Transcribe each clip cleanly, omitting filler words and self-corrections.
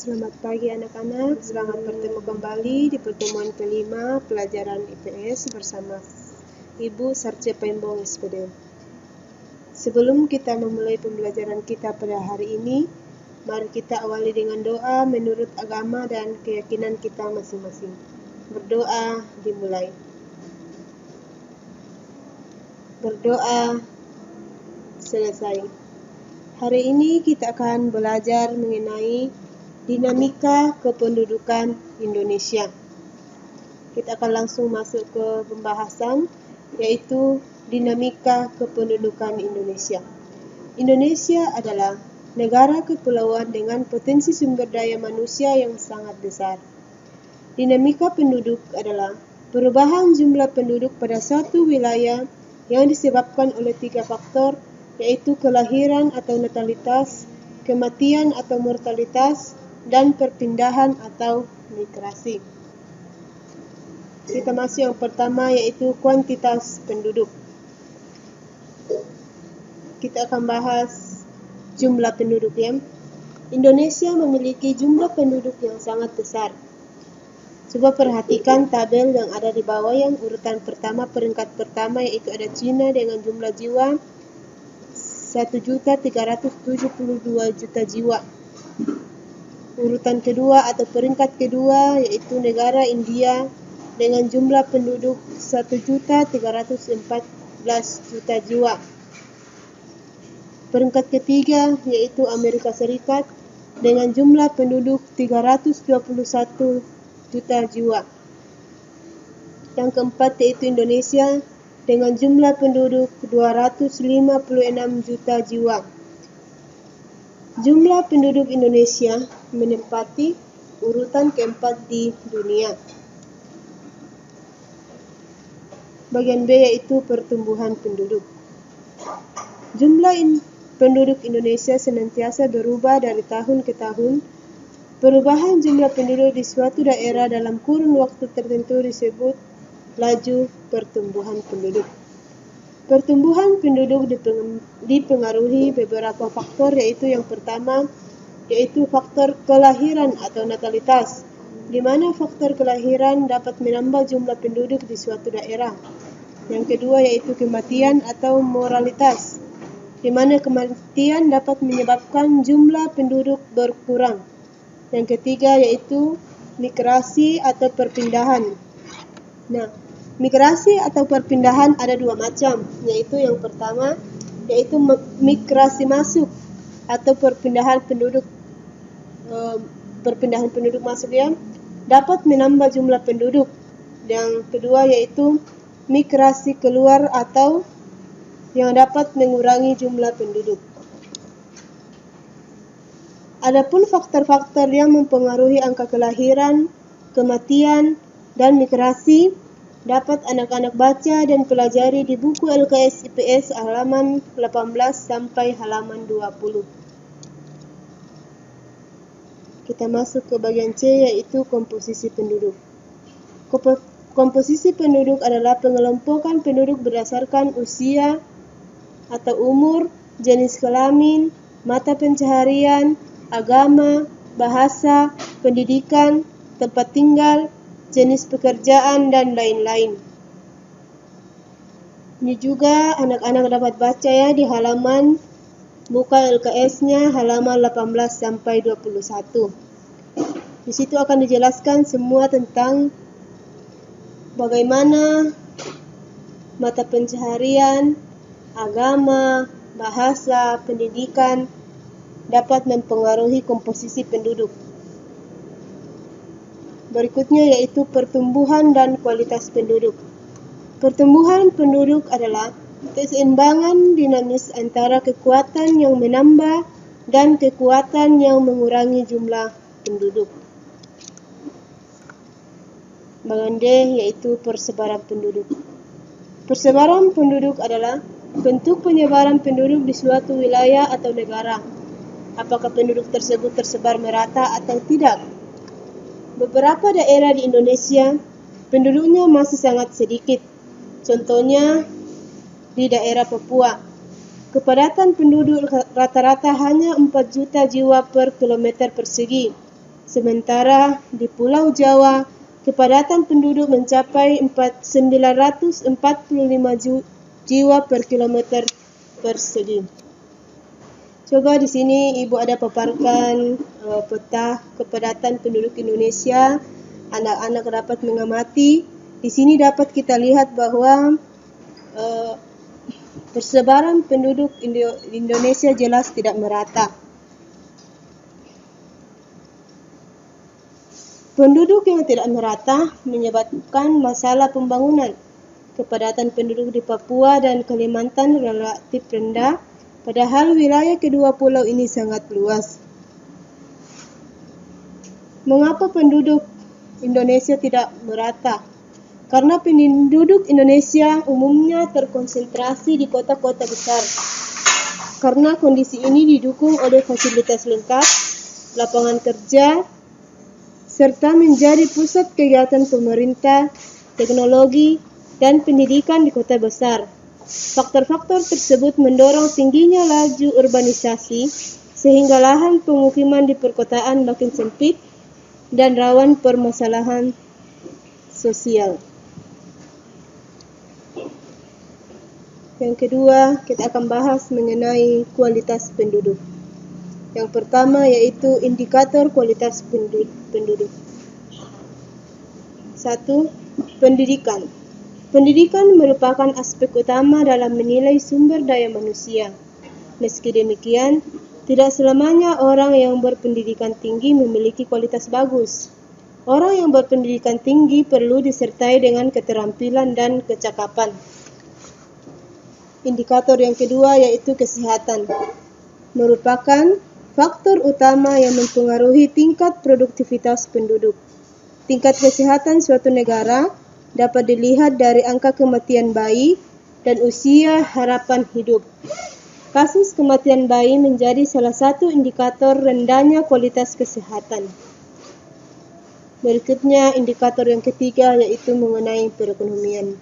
Selamat pagi anak-anak, selamat bertemu kembali di pertemuan kelima pelajaran IPS bersama Ibu Sarce Pembong SPD. Sebelum kita memulai pembelajaran kita pada hari ini, mari kita awali dengan doa menurut agama dan keyakinan kita masing-masing. Berdoa dimulai. Berdoa selesai. Hari ini kita akan belajar mengenai dinamika kependudukan Indonesia. Kita akan langsung masuk ke pembahasan, yaitu dinamika kependudukan Indonesia. Indonesia adalah negara kepulauan dengan potensi sumber daya manusia yang sangat besar. Dinamika penduduk adalah perubahan jumlah penduduk pada suatu wilayah yang disebabkan oleh 3 faktor, yaitu kelahiran atau natalitas, kematian atau mortalitas, dan perpindahan atau migrasi. Kita masuk yang pertama, yaitu kuantitas penduduk. Kita akan bahas jumlah penduduk ya. Indonesia memiliki jumlah penduduk yang sangat besar. Coba perhatikan tabel yang ada di bawah, yang urutan pertama, peringkat pertama, yaitu ada Cina dengan jumlah jiwa 1.372 juta jiwa. Urutan kedua atau peringkat kedua yaitu negara India dengan jumlah penduduk 1.314 juta jiwa. Peringkat ketiga yaitu Amerika Serikat dengan jumlah penduduk 321 juta jiwa. Yang keempat yaitu Indonesia dengan jumlah penduduk 256 juta jiwa. Jumlah penduduk Indonesia menempati urutan keempat di dunia. Bagian B yaitu pertumbuhan penduduk. Jumlah penduduk Indonesia senantiasa berubah dari tahun ke tahun. Perubahan jumlah penduduk di suatu daerah dalam kurun waktu tertentu disebut laju pertumbuhan penduduk. Pertumbuhan penduduk dipengaruhi beberapa faktor, yaitu yang pertama yaitu faktor kelahiran atau natalitas, di mana faktor kelahiran dapat menambah jumlah penduduk di suatu daerah. Yang kedua yaitu kematian atau mortalitas, di mana kematian dapat menyebabkan jumlah penduduk berkurang. Yang ketiga yaitu migrasi atau perpindahan. Nah, migrasi atau perpindahan ada 2 macam, yaitu yang pertama yaitu migrasi masuk atau perpindahan penduduk masuk ya, dapat menambah jumlah penduduk. Yang kedua yaitu migrasi keluar atau yang dapat mengurangi jumlah penduduk. Adapun faktor-faktor yang mempengaruhi angka kelahiran, kematian, dan migrasi dapat anak-anak baca dan pelajari di buku LKS IPS halaman 18 sampai halaman 20. Kita masuk ke bagian C, yaitu komposisi penduduk. Komposisi penduduk adalah pengelompokan penduduk berdasarkan usia atau umur, jenis kelamin, mata pencaharian, agama, bahasa, pendidikan, tempat tinggal, jenis pekerjaan, dan lain-lain. Ini juga anak-anak dapat baca ya di halaman buka LKS-nya halaman 18 sampai 21. Di situ akan dijelaskan semua tentang bagaimana mata pencaharian, agama, bahasa, pendidikan dapat mempengaruhi komposisi penduduk. Berikutnya yaitu pertumbuhan dan kualitas penduduk. Pertumbuhan penduduk adalah keseimbangan dinamis antara kekuatan yang menambah dan kekuatan yang mengurangi jumlah penduduk. Bagian D yaitu persebaran penduduk. Persebaran penduduk adalah bentuk penyebaran penduduk di suatu wilayah atau negara. Apakah penduduk tersebut tersebar merata atau tidak? Beberapa daerah di Indonesia penduduknya masih sangat sedikit. Contohnya di daerah Papua. Kepadatan penduduk rata-rata hanya 4 juta jiwa per kilometer persegi. Sementara di Pulau Jawa, kepadatan penduduk mencapai 945 jiwa per kilometer persegi. Coba di sini Ibu ada paparkan peta kepadatan penduduk Indonesia. Anak-anak dapat mengamati. Di sini dapat kita lihat bahwa persebaran penduduk Indonesia jelas tidak merata. Penduduk yang tidak merata menyebabkan masalah pembangunan. Kepadatan penduduk di Papua dan Kalimantan relatif rendah, padahal wilayah kedua pulau ini sangat luas. Mengapa penduduk Indonesia tidak merata? Karena penduduk Indonesia umumnya terkonsentrasi di kota-kota besar. Karena kondisi ini didukung oleh fasilitas lengkap, lapangan kerja, serta menjadi pusat kegiatan pemerintah, teknologi, dan pendidikan di kota besar. Faktor-faktor tersebut mendorong tingginya laju urbanisasi, sehingga lahan pemukiman di perkotaan makin sempit dan rawan permasalahan sosial. Yang kedua, kita akan bahas mengenai kualitas penduduk. Yang pertama yaitu indikator kualitas penduduk. 1. Pendidikan. Pendidikan merupakan aspek utama dalam menilai sumber daya manusia. Meski demikian, tidak selamanya orang yang berpendidikan tinggi memiliki kualitas bagus. Orang yang berpendidikan tinggi perlu disertai dengan keterampilan dan kecakapan. Indikator yang kedua yaitu kesehatan. Merupakan faktor utama yang mempengaruhi tingkat produktivitas penduduk. Tingkat kesehatan suatu negara dapat dilihat dari angka kematian bayi dan usia harapan hidup. Kasus kematian bayi menjadi salah satu indikator rendahnya kualitas kesehatan. Berikutnya indikator yang ketiga yaitu mengenai perekonomian.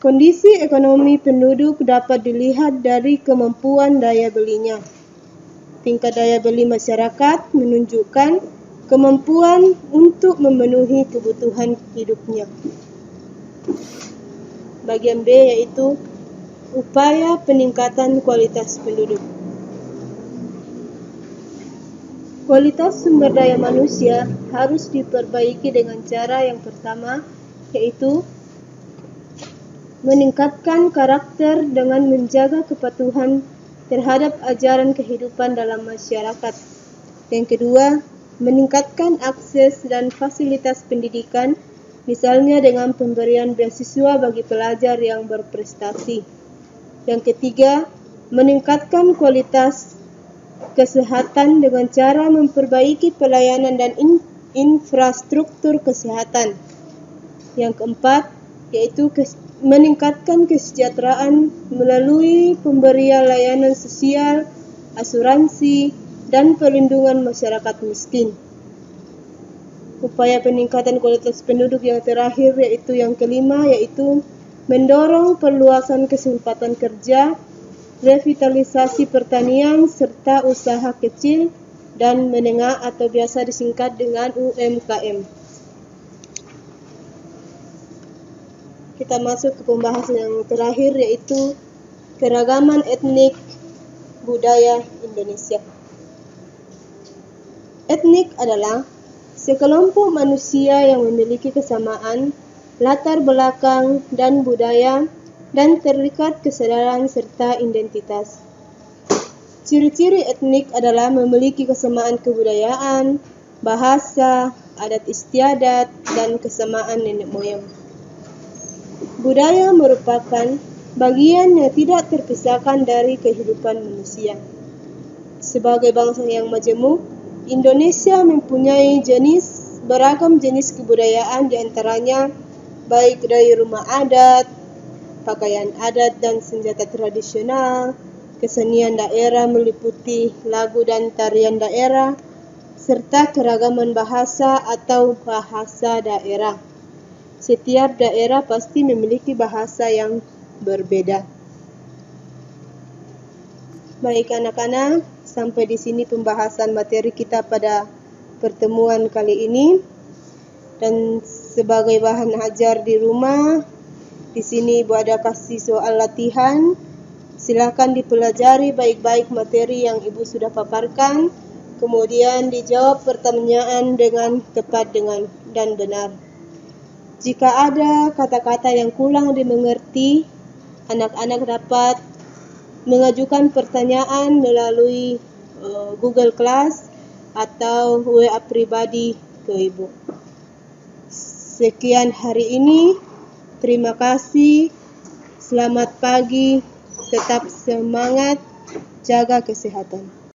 Kondisi ekonomi penduduk dapat dilihat dari kemampuan daya belinya. Tingkat daya beli masyarakat menunjukkan kemampuan untuk memenuhi kebutuhan hidupnya. Bagian B yaitu upaya peningkatan kualitas penduduk. Kualitas sumber daya manusia harus diperbaiki dengan cara yang pertama yaitu meningkatkan karakter dengan menjaga kepatuhan terhadap ajaran kehidupan dalam masyarakat. Yang kedua, meningkatkan akses dan fasilitas pendidikan, misalnya dengan pemberian beasiswa bagi pelajar yang berprestasi. Yang ketiga, meningkatkan kualitas kesehatan dengan cara memperbaiki pelayanan dan infrastruktur kesehatan. Yang keempat, yaitu meningkatkan kesejahteraan melalui pemberian layanan sosial, asuransi, dan perlindungan masyarakat miskin. Upaya peningkatan kualitas penduduk yang terakhir yaitu yang kelima yaitu mendorong perluasan kesempatan kerja, revitalisasi pertanian, serta usaha kecil dan menengah atau biasa disingkat dengan UMKM. Kita masuk ke pembahasan yang terakhir yaitu keragaman etnik budaya Indonesia. Etnik adalah sekelompok manusia yang memiliki kesamaan latar belakang dan budaya dan terikat kesadaran serta identitas. Ciri-ciri etnik adalah memiliki kesamaan kebudayaan, bahasa, adat istiadat, dan kesamaan nenek moyang. Budaya merupakan bagian yang tidak terpisahkan dari kehidupan manusia. Sebagai bangsa yang majemuk, Indonesia mempunyai beragam jenis kebudayaan, di antaranya baik dari rumah adat, pakaian adat dan senjata tradisional, kesenian daerah meliputi lagu dan tarian daerah, serta keragaman bahasa atau bahasa daerah. Setiap daerah pasti memiliki bahasa yang berbeda. Baik anak-anak, sampai di sini pembahasan materi kita pada pertemuan kali ini. Dan sebagai bahan ajar di rumah, di sini Ibu ada kasih soal latihan. Silakan dipelajari baik-baik materi yang Ibu sudah paparkan, kemudian dijawab pertanyaan dengan tepat dan benar. Jika ada kata-kata yang kurang dimengerti, anak-anak dapat mengajukan pertanyaan melalui Google Class atau WA pribadi ke Ibu. Sekian hari ini. Terima kasih. Selamat pagi. Tetap semangat. Jaga kesehatan.